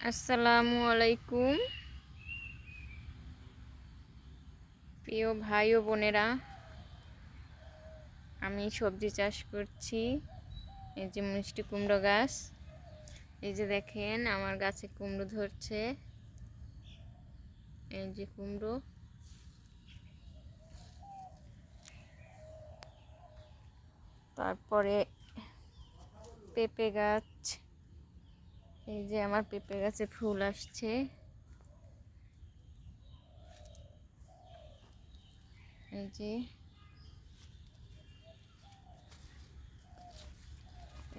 আসসালামু আলাইকুম প্রিয় ভাই ও বোনেরা, আমি সবজি চাষ করছি। এই যে মিষ্টি কুমড়ো গাছ, এই যে দেখেন আমার গাছে কুমড়ো ধরছে। এই যে কুমড়ো, তারপরে পেঁপে গাছ। এই যে আমার পেঁপে গাছে ফুল আসছে।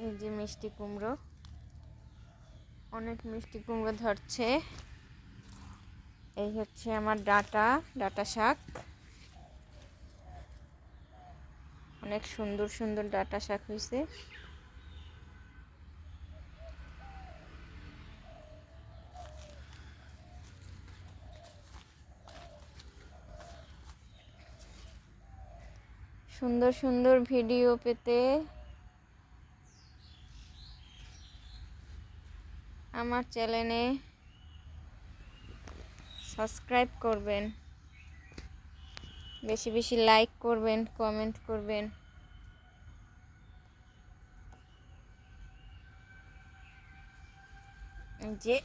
এই যে মিষ্টি কুমড়ো, অনেক মিষ্টি কুমড়ো ধরছে। এই হচ্ছে আমার ডাঁটা শাক, অনেক সুন্দর সুন্দর ডাঁটা শাক হয়েছে। সুন্দর সুন্দর ভিডিও পেতে আমার চ্যানেলে সাবস্ক্রাইব করবেন, বেশি বেশি লাইক করবেন, কমেন্ট করবেন। যে